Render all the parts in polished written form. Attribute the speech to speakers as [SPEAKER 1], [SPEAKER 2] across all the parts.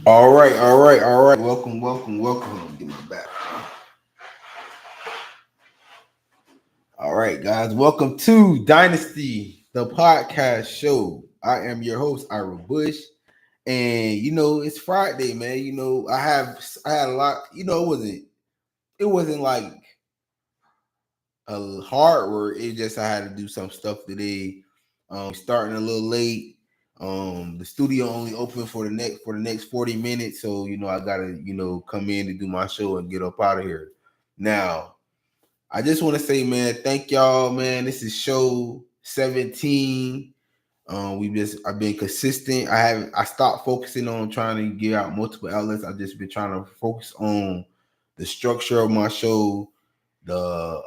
[SPEAKER 1] All right. Welcome. Let me get my back. All right, guys. Welcome to Dynasty, the podcast show. I am your host, Ira Bush. And it's Friday, man. I had a lot, it wasn't like a hard work. It just I had to do some stuff today. Starting a little late. The studio only open for the next 40 minutes. So, I gotta, come in to do my show and get up out of here. Now, I just want to say, man, thank y'all, man. This is show 17. I've been consistent. I stopped focusing on trying to get out multiple outlets. I've just been trying to focus on the structure of my show, the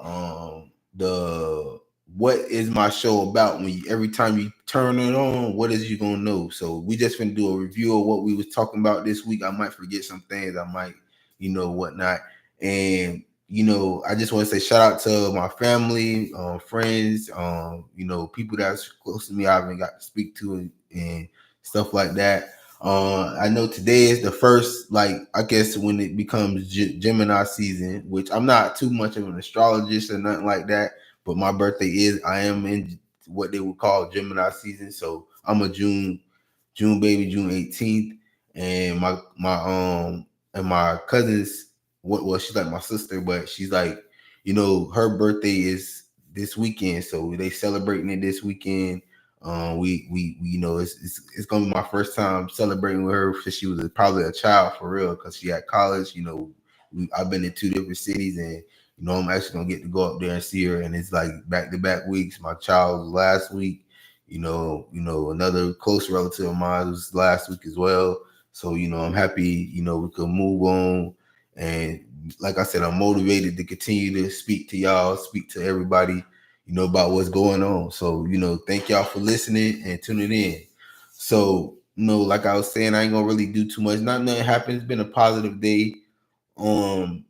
[SPEAKER 1] what is my show about. Every time you turn it on, what is you gonna know? So we just gonna do a review of what we was talking about this week. I might forget some things, I might, whatnot. And I just want to say shout out to my family, friends, people that's close to me I haven't got to speak to and stuff like that. I know today is the first, like, I guess when it becomes Gemini season, which I'm not too much of an astrologist or nothing like that, but my birthday I am in what they would call Gemini season. So I'm a June baby, June 18th, and my cousins, well, she's like my sister, but she's like, her birthday is this weekend, so they celebrating it this weekend. We it's gonna be my first time celebrating with her since she was probably a child for real, because she at college. I've been in two different cities, and I'm actually gonna get to go up there and see her, and it's like back to back weeks. My child was last week. Another close relative of mine was last week as well. So, I'm happy, we could move on. And like I said, I'm motivated to continue to speak to y'all, speak to everybody, about what's going on. So, thank y'all for listening and tuning in. So, like I was saying, I ain't gonna really do too much. Nothing happened. It's been a positive day. I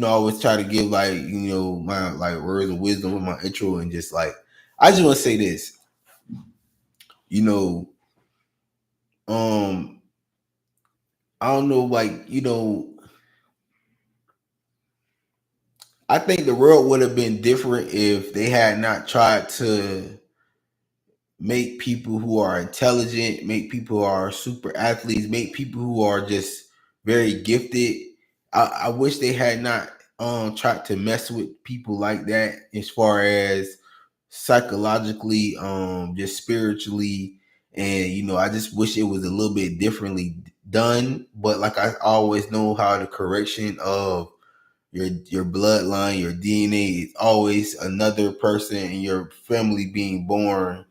[SPEAKER 1] always try to give, like, my like words of wisdom with my intro, and just like, I just want to say this. you know, um, I don't know, like, I think the world would have been different if they had not tried to make people who are intelligent, make people who are super athletes, make people who are just very gifted. I wish they had not tried to mess with people like that, as far as psychologically, just spiritually. And I just wish it was a little bit differently done. But like, I always know how the correction of your bloodline, your DNA is always another person in your family being born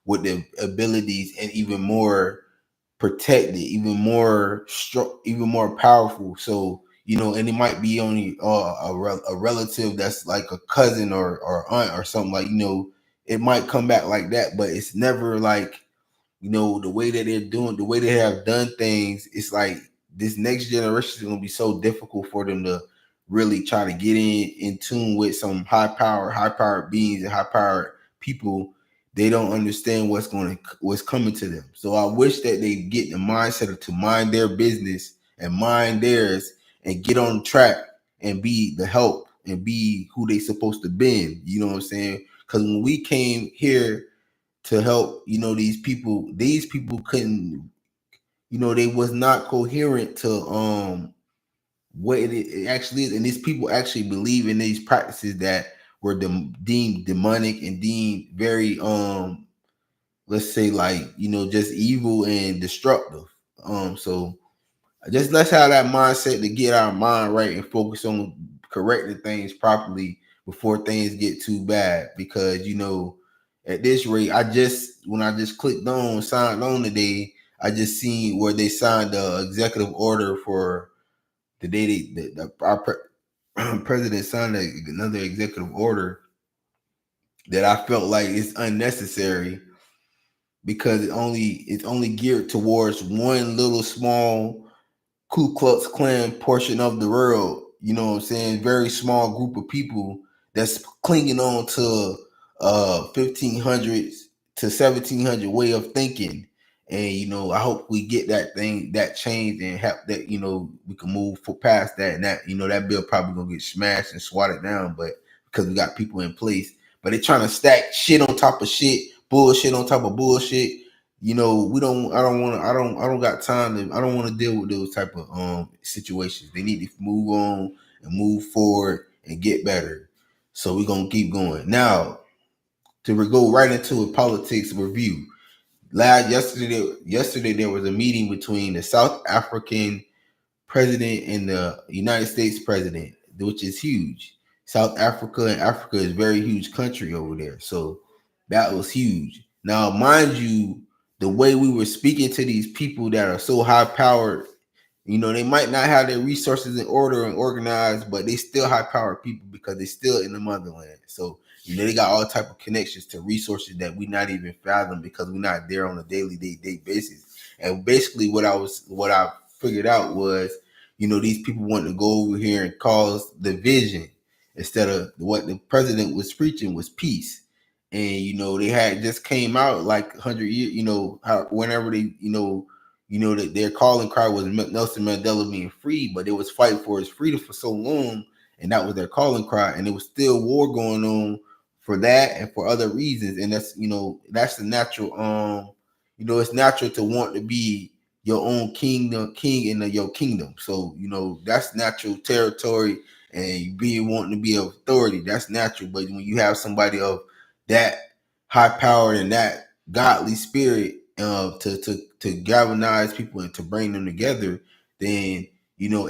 [SPEAKER 1] with the abilities, and even more protected, even more strong, even more powerful. So, and it might be only a relative that's like a cousin or aunt or something, like, it might come back like that, but it's never like, the way that they're doing, the way they have done things. It's like this next generation is going to be so difficult for them to really try to get in tune with some high powered beings and high powered people. They don't understand what's coming to them. So I wish that they get the mindset to mind their business and mind theirs, and get on track and be the help and be who they supposed to be. You know what I'm saying? Because when we came here to help, these people couldn't, they was not coherent to what it actually is. And these people actually believe in these practices that were deemed demonic and deemed very, let's say, like, just evil and destructive. So just let's have that mindset to get our mind right and focus on correcting things properly before things get too bad. Because at this rate, when I just signed on today, I just seen where they signed the executive order for the day our president signed another executive order that I felt like it's unnecessary, because it's only geared towards one little small Ku Klux Klan portion of the world. You know what I'm saying? Very small group of people that's clinging on to 1500s to 1700 way of thinking. And I hope we get that change and help that we can move past that, and that that bill probably gonna get smashed and swatted down, but because we got people in place. But they're trying to stack shit on top of shit, bullshit on top of bullshit. We don't. I don't want to. I don't got time to. I don't want to deal with those type of situations. They need to move on and move forward and get better. So we're gonna keep going now. To go right into a politics review. Yesterday there was a meeting between the South African president and the United States president, which is huge. South Africa and Africa is a very huge country over there. So that was huge. Now, mind you, the way we were speaking to these people that are so high powered, they might not have their resources in order and organized, but they still high powered people because they're still in the motherland. So, they got all type of connections to resources that we not even fathom because we're not there on a daily day basis. And basically what I figured out was, these people want to go over here and cause division instead of what the president was preaching was peace. And they had just came out like 100 years, whenever they, that their calling cry was Nelson Mandela being free, but they was fighting for his freedom for so long, and that was their calling cry, and there was still war going on for that and for other reasons, and that's the natural it's natural to want to be your own king in your kingdom. So that's natural territory, and being wanting to be authority, that's natural. But when you have somebody of that high power and that godly spirit to galvanize people and to bring them together, then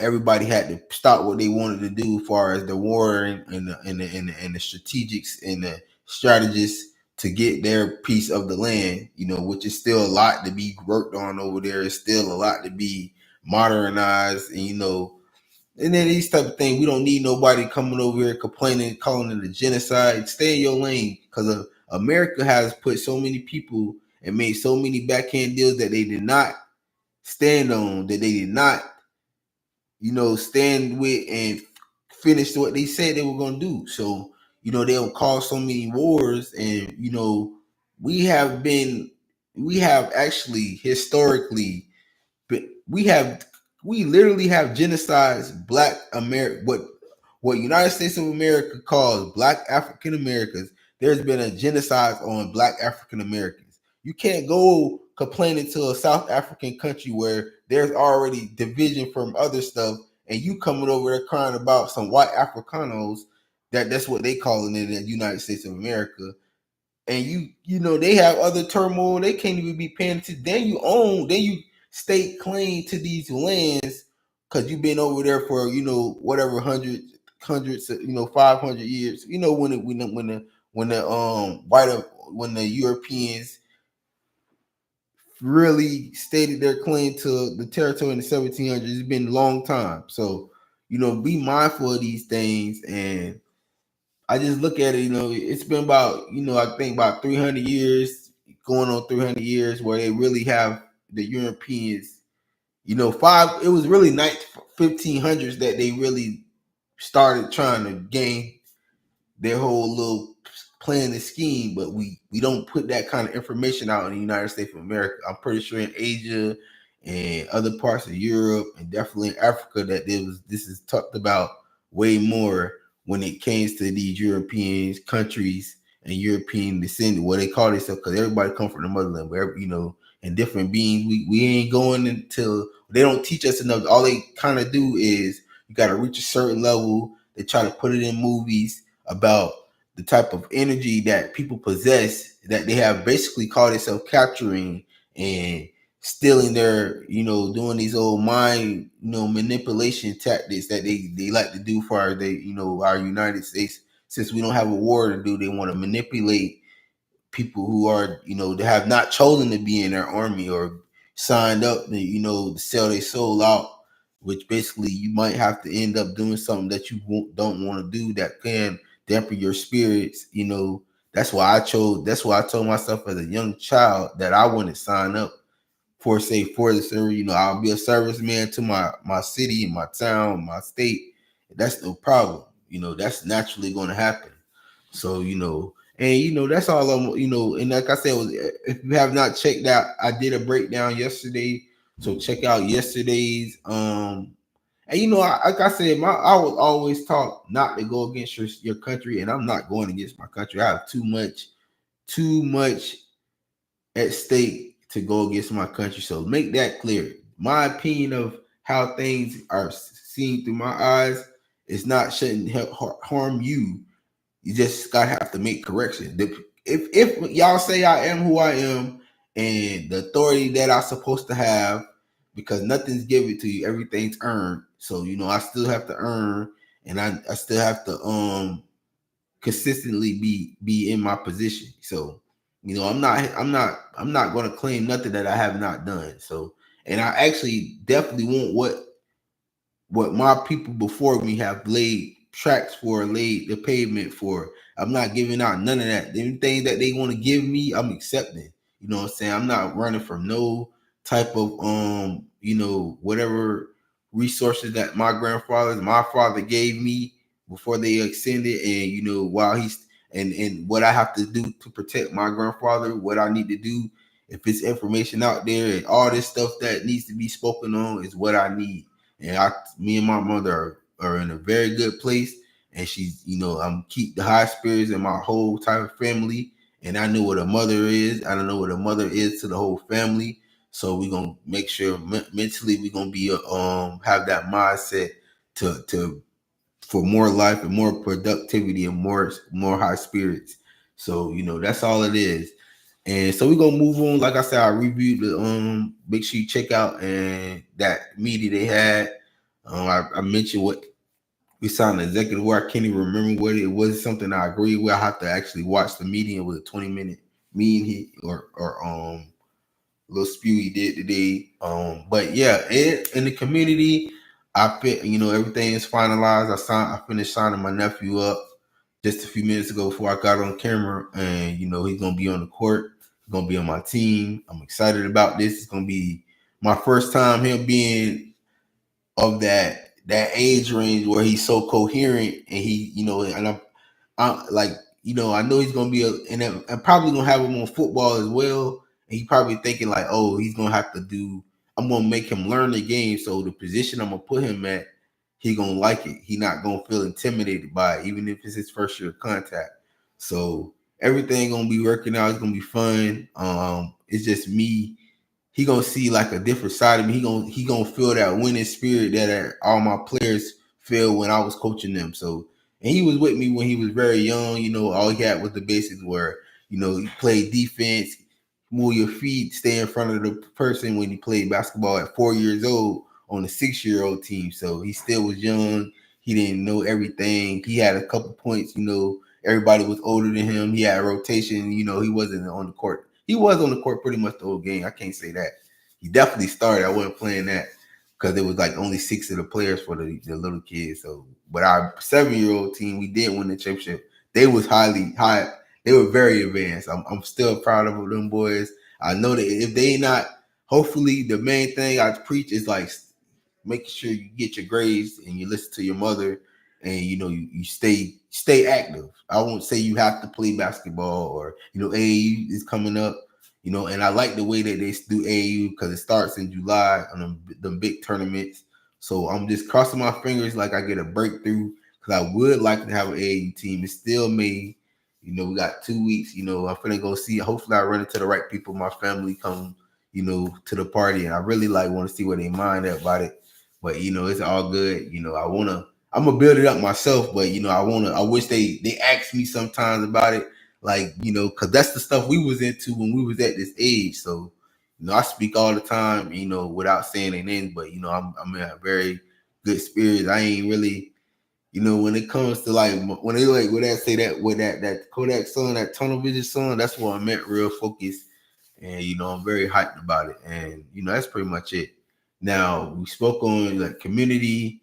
[SPEAKER 1] everybody had to stop what they wanted to do as far as the war and the strategics and the strategists to get their piece of the land, which is still a lot to be worked on over there. It's still a lot to be modernized, and then these type of things. We don't need nobody coming over here complaining, calling it a genocide. Stay in your lane, because America has put so many people and made so many backhand deals that they did not stand on, that they did not, stand with and finish what they said they were going to do. So, they'll cause so many wars, and, we have actually historically, but we literally have genocides Black America, what United States of America calls Black African Americans. There's been a genocide on Black African Americans. You can't go complaining to a South African country where there's already division from other stuff, and you coming over there crying about some white Africanos. That's what they calling it in the United States of America. And they have other turmoil. They can't even be paying attention. Then you stake claim to these lands because you've been over there for whatever hundreds 500 years. When the Europeans really stated their claim to the territory in the 1700s, it's been a long time. So be mindful of these things. And I just look at it, it's been about, I think about 300 years, going on 300 years, where they really have the Europeans, it was really 1500s that they really started trying to gain their whole little plan and scheme, but we don't put that kind of information out in the United States of America. I'm pretty sure in Asia and other parts of Europe and definitely in Africa that this is talked about way more when it came to these European countries and European descent, what they call themselves, because everybody come from the motherland, wherever, and different beings. We ain't going until they don't teach us enough. All they kind of do is you got to reach a certain level. They try to put it in movies about the type of energy that people possess, that they have basically called themselves capturing and stealing their, doing these old mind, manipulation tactics that they like to do for our United States. Since we don't have a war to do, they want to manipulate people who are, they have not chosen to be in their army or signed up to, to sell their soul out, which basically you might have to end up doing something that you don't want to do that can dampen your spirits. That's why I told myself as a young child that I wouldn't sign up for the service. I'll be a serviceman to my city, my town, my state. That's no problem. That's naturally going to happen. So, And that's all I'm. And like I said, if you have not checked out, I did a breakdown yesterday. So check out yesterday's. And like I said, I was always taught not to go against your country, and I'm not going against my country. I have too much at stake to go against my country. So make that clear. My opinion of how things are seen through my eyes is not shouldn't harm you. You just gotta have to make correction. If y'all say I am who I am and the authority that I'm supposed to have, because nothing's given to you, everything's earned. So I still have to earn, and I still have to consistently be in my position. So I'm not going to claim nothing that I have not done. So, and I actually definitely want what my people before me have laid tracks for, laid the pavement for. I'm not giving out none of that. Anything that they want to give me, I'm accepting. You know what I'm saying? I'm not running from no type of whatever resources that my father gave me before they extended, and while he's and what I have to do to protect my grandfather, what I need to do if it's information out there and all this stuff that needs to be spoken on is what I need. And me and my mother are in a very good place. And she's, I'm keep the high spirits in my whole type of family. And I know what a mother is. I don't know what a mother is to the whole family. So we're gonna make sure mentally we're gonna be have that mindset to for more life and more productivity and more high spirits. So that's all it is. And so we're gonna move on. Like I said, I reviewed the make sure you check out and that meeting they had. I mentioned what we signed an executive where I can't even remember what it was. Something I agree with. I have to actually watch the meeting. It was a 20-minute meeting or little spew he did today. But yeah, in the community, I fit. Everything is finalized. I finished signing my nephew up just a few minutes ago before I got on camera, and he's gonna be on the court. He's gonna be on my team. I'm excited about this. It's gonna be my first time him being of that age range where he's so coherent, and and I like, I know he's gonna be and I'm probably gonna have him on football as well. And he probably thinking like, oh, he's gonna have to do. I'm gonna make him learn the game, so the position I'm gonna put him at, he gonna like it. He not gonna feel intimidated by it, even if it's his first year of contact. So everything gonna be working out. It's gonna be fun. It's just me. He gonna see like a different side of me. He gonna feel that winning spirit that all my players feel when I was coaching them. So, and he was with me when he was very young. All he had was the basics where he played defense, move your feet, stay in front of the person when he played basketball at 4 years old on a 6-year-old team. So he still was young. He didn't know everything. He had a couple points. Everybody was older than him. He had a rotation. He wasn't on the court. He was on the court pretty much the whole game. I can't say that. He definitely started. I wasn't playing that because it was like only 6 of the players for the little kids. So, but our 7-year-old team, we did win the championship. They was high. They were very advanced. I'm still proud of them boys. I know that if they not, hopefully the main thing I preach is like making sure you get your grades and you listen to your mother, and you stay active. I won't say you have to play basketball or AAU is coming up, and I like the way that they do AAU because it starts in July on the big tournaments. So I'm just crossing my fingers like I get a breakthrough because I would like to have an AAU team. It's still May. We got 2 weeks. I'm finna go see. Hopefully, I run into the right people. My family come, to the party, and I really want to see what they mind about it. But it's all good. I'm gonna build it up myself, but I wish they ask me sometimes about it, like because that's the stuff we was into when we was at this age. So I speak all the time, without saying their names, but I'm in a very good spirit. I ain't really, when it comes to like when they like when I say that with that Kodak son, that tunnel vision son, that's what I meant, real focus. And I'm very hyped about it, and that's pretty much it. Now we spoke on like community.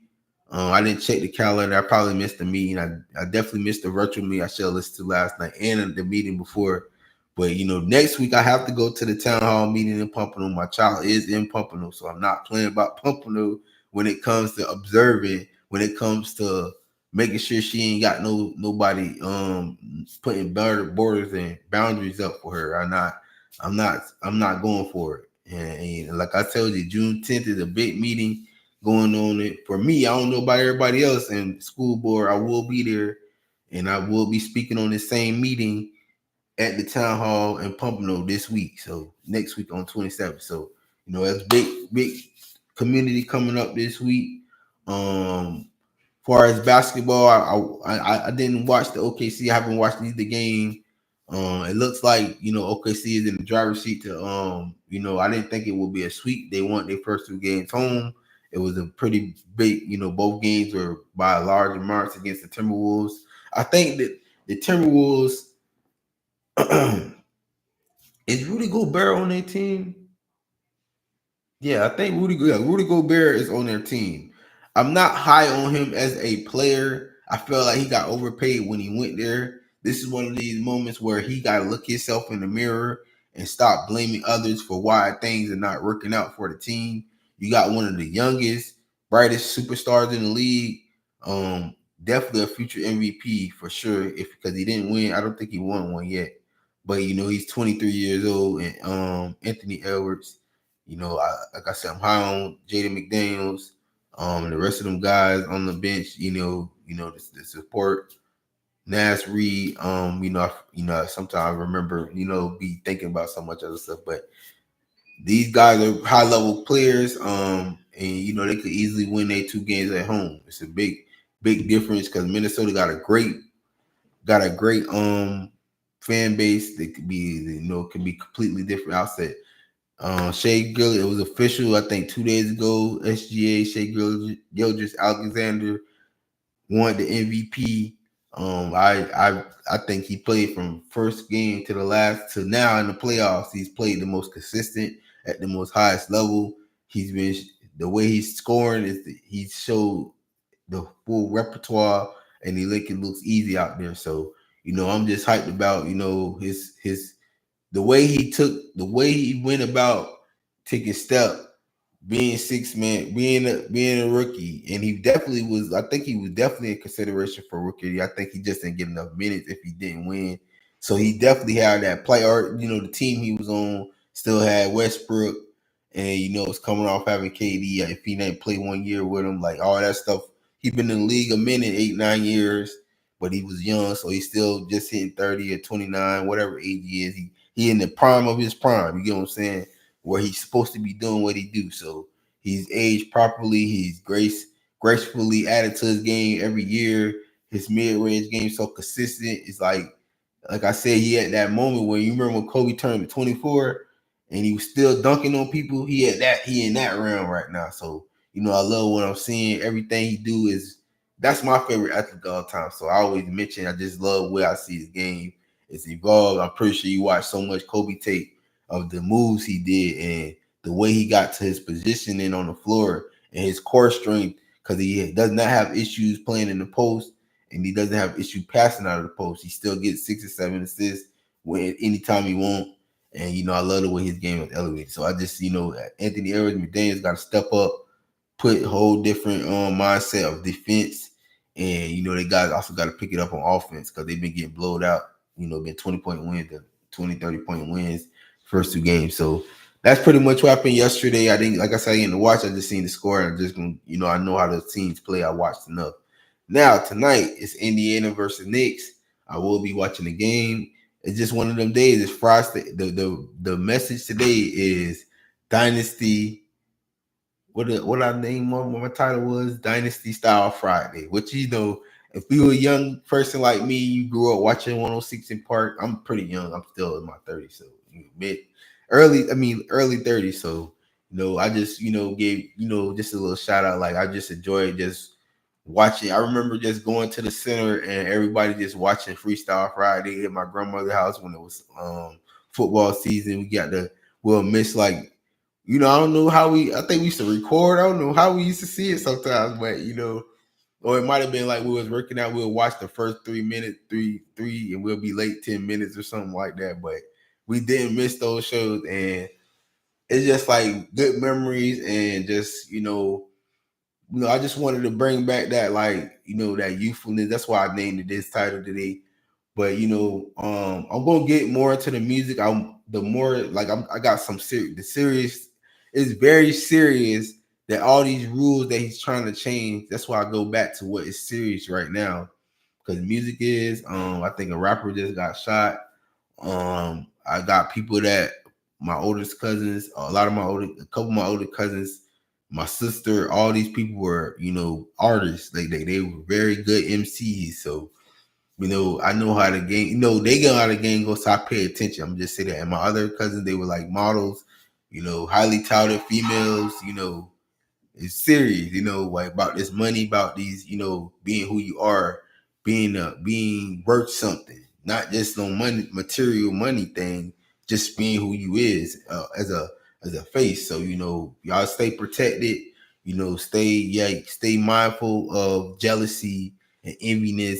[SPEAKER 1] I didn't check the calendar. I probably missed the meeting. I definitely missed the virtual meeting I should have listened to last night and the meeting before. But next week I have to go to the town hall meeting in Pompano. My child is in Pompano, so I'm not playing about Pompano when it comes to observing. When it comes to making sure she ain't got nobody putting borders and boundaries up for her. I'm not going for it. And like I told you, June 10th is a big meeting going on. It for me. I don't know about everybody else in school board. I will be there, and I will be speaking on the same meeting at the town hall in Pompano this week. So next week on 27th. So that's big community coming up this week. Far as basketball, I didn't watch the OKC. I haven't watched either game. It looks like OKC is in the driver's seat to I didn't think it would be a sweep. They won their first two games home. It was a pretty big, both games were by large amounts against the Timberwolves. I think that the Timberwolves is Rudy Gobert on their team? Yeah, I think Rudy Gobert is on their team. I'm not high on him as a player. I feel like he got overpaid when he went there. This is one of these moments where he got to look himself in the mirror and stop blaming others for why things are not working out for the team. You got one of the youngest, brightest superstars in the league. Definitely a future MVP for sure. If because he didn't win, I don't think he won one yet. But he's 23 years old, and Anthony Edwards. Like I said, I'm high on Jaden McDaniels, the rest of them guys on the bench. The support Nas Reed. Sometimes I remember, be thinking about so much other stuff, but these guys are high level players. And they could easily win their two games at home. It's a big difference because Minnesota got a great fan base that could be completely different outset. Shea Gilgis, it was official, I think 2 days ago. SGA, Shea Gilgis Alexander won the MVP. I think he played from first game to the last to now in the playoffs. He's played the most consistent at the most highest level. He's been the way he's scoring he showed the full repertoire, and he looks easy out there. So I'm just hyped about his the way he went about taking step, being 6 man, being a rookie, and he definitely was. I think he was definitely in consideration for rookie. I think he just didn't get enough minutes if he didn't win. So he definitely had that play. Or the team he was on still had Westbrook, and was coming off having KD. If he didn't play 1 year with him, like all that stuff, he been in the league a minute, 8-9 years, but he was young, so he's still just hitting 30 or 29, whatever age he is. He in the prime of his prime. You get what I'm saying? Where he's supposed to be doing what he do. So he's aged properly. He's gracefully added to his game every year. His mid-range game so consistent. It's like I said, he had that moment where you remember when Kobe turned to 24 and he was still dunking on people. He in that realm right now. So I love what I'm seeing. Everything he do that's my favorite athlete of all time. So I always mention I just love where I see his game. It's evolved. I'm pretty sure you watch so much Kobe tape of the moves he did and the way he got to his positioning on the floor and his core strength, because he does not have issues playing in the post and he doesn't have issue passing out of the post. He still gets 6 or 7 assists anytime he wants. And I love the way his game is elevated. So I just Anthony Edwards McDaniels got to step up, put a whole different mindset of defense. And they guys also got to pick it up on offense because they've been getting blowed out. Been 20-point wins, 20-30-point wins first two games. So that's pretty much what happened yesterday. I didn't, like I said, I didn't watch. I just seen the score. And I'm just gonna, I know how the teams play. I watched enough. Now tonight it's Indiana versus Knicks. I will be watching the game. It's just one of them days. It's Friday. The message today is Dynasty. What I named what my title was, Dynasty Style Friday. Which if you were a young person like me, you grew up watching 106 in Park. I'm pretty young. I'm still in my 30s, so early 30s. So I just gave just a little shout out. Like I just enjoyed just watching. I remember just going to the center and everybody just watching Freestyle Friday at my grandmother's house when it was football season. We'll miss like. I don't know how I think we used to record. I don't know how we used to see it sometimes, but or it might have been like we was working out. We'll watch the first 3 minutes, three, and we'll be late 10 minutes or something like that. But we didn't miss those shows, and it's just like good memories and just I just wanted to bring back that, like, that youthfulness. That's why I named it this title today. But I'm gonna get more into the music. The more like I got some serious. The serious is very serious. That all these rules that he's trying to change. That's why I go back to what is serious right now. Because music is. I think a rapper just got shot. I got people that my oldest cousins, a couple of my older cousins, my sister, all these people were, artists. They were very good MCs. So, I know how the game, they know how the game goes, so I pay attention. I'm just saying that. And my other cousins, they were like models, highly touted females, it's serious, like about this money, about these, being who you are, being worth something, not just no money, material money thing, just being who you is as a face. So y'all stay protected, stay mindful of jealousy and enviness.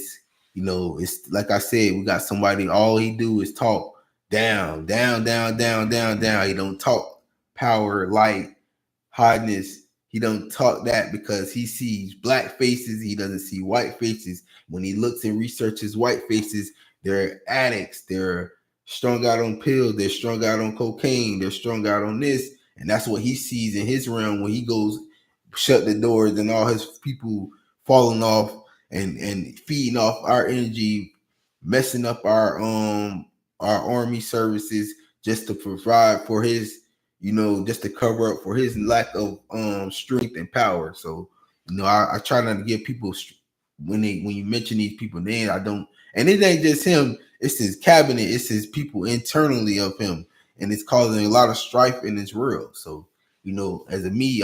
[SPEAKER 1] It's like I said, we got somebody. All he do is talk down, down, down, down, down, down. He don't talk power, light, hardness. He don't talk that because he sees black faces. He doesn't see white faces. When he looks and researches white faces, they're addicts. They're strung out on pills. They're strung out on cocaine. They're strung out on this. And that's what he sees in his realm when he goes shut the doors and all his people falling off and feeding off our energy, messing up our army services just to provide for his, just to cover up for his lack of strength and power. So, I try not to give people when you mention these people names, I don't, and it ain't just him, it's his cabinet, it's his people internally of him, and it's causing a lot of strife in this world. So, as a me,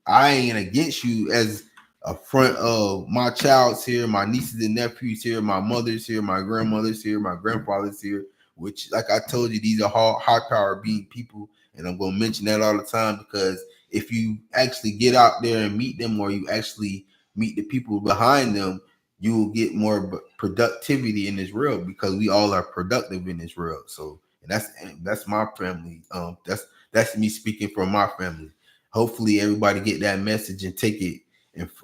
[SPEAKER 1] I ain't against you as a front of my child's here, my nieces and nephews here, my mother's here, my grandmother's here, my grandfather's here, which, like I told you, these are high power being people. And I'm going to mention that all the time because if you actually get out there and meet them, or you actually meet the people behind them, you will get more productivity in this world because we all are productive in this world. So, and that's my family. That's me speaking for my family. Hopefully everybody get that message and take it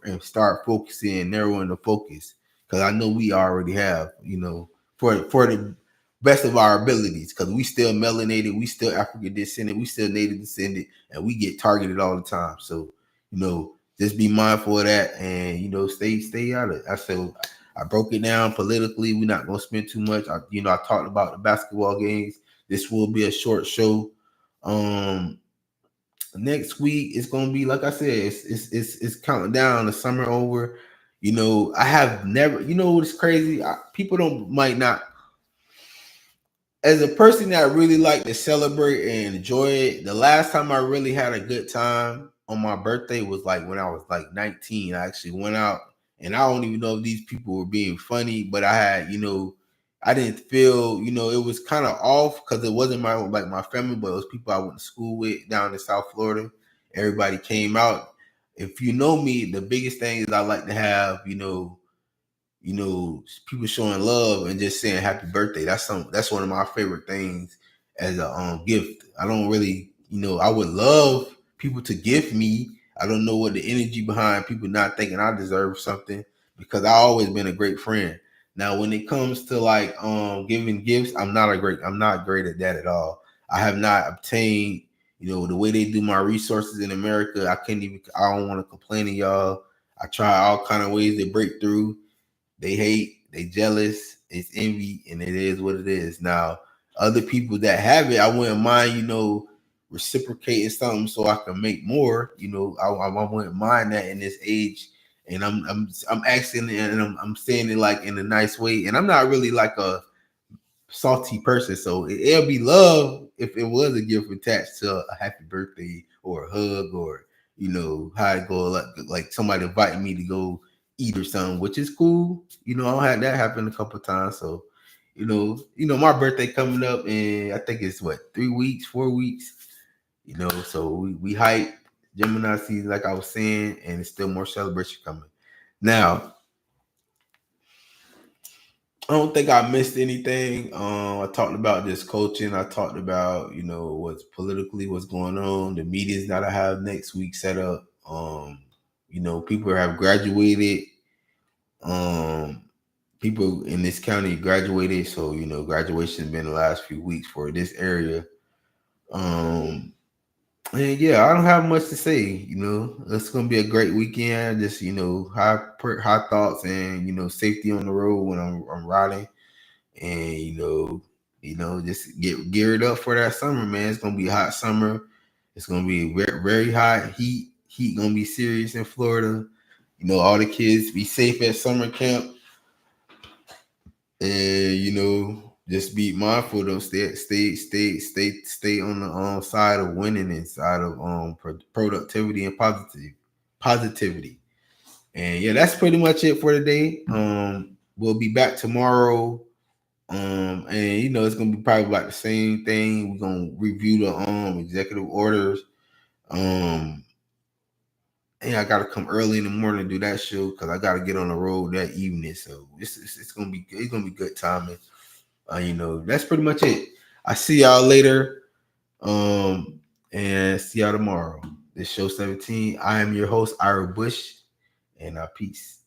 [SPEAKER 1] and start focusing and narrowing the focus, because I know we already have, for the best of our abilities, because we still melanated, we still African descendant, we still native descendant, and we get targeted all the time. So, just be mindful of that, and stay out of it. I broke it down politically. We're not gonna spend too much. I talked about the basketball games. This will be a short show. Next week it's gonna be, like I said, it's counting down, the summer over. I have never, what's crazy? People don't might not, as a person that really like to celebrate and enjoy it, the last time I really had a good time on my birthday was like when I was like 19. I actually went out, and I don't even know if these people were being funny, but I had, I didn't feel, it was kind of off because it wasn't my family, but it was people I went to school with down in South Florida. Everybody came out. If you know me, the biggest thing is I like to have, people showing love and just saying happy birthday. That's one of my favorite things as a gift. I don't really, I would love people to gift me. I don't know what the energy behind people not thinking I deserve something, because I always been a great friend. Now, when it comes to like giving gifts, I'm not great at that at all. I have not obtained, the way they do my resources in America. I don't want to complain to y'all. I try all kind of ways to break through. They hate, they jealous, it's envy, and it is what it is. Now, other people that have it, I wouldn't mind, reciprocating something so I can make more. I wouldn't mind that in this age. And I'm asking, and I'm saying it like in a nice way. And I'm not really like a salty person, so it'll be love if it was a gift attached to a happy birthday or a hug, or how it go, like somebody inviting me to go eat or something, which is cool. I had that happen a couple of times. So, my birthday coming up, and I think it's what, 3 weeks, 4 weeks. So we hype Gemini season, like I was saying, and it's still more celebration coming. Now, I don't think I missed anything. I talked about this coaching. I talked about, what's politically, what's going on, the meetings that I have next week set up. People have graduated. People in this county graduated, so graduation's been the last few weeks for this area. And yeah, I don't have much to say. It's gonna be a great weekend. Just high thoughts and safety on the road when I'm riding, and just get geared up for that summer, man. It's gonna be a hot summer. It's gonna be very, very hot. Heat gonna be serious in Florida. All the kids be safe at summer camp, and just be mindful. Don't stay on the side of winning and side of productivity and positivity. And yeah, that's pretty much it for today. We'll be back tomorrow. And it's gonna be probably about the same thing. We're gonna review the executive orders. And I gotta come early in the morning to do that show because I gotta get on the road that evening. So it's gonna be good timing. That's pretty much it. I see y'all later. And see y'all tomorrow. This show 17. I am your host, Ira Bush, and peace.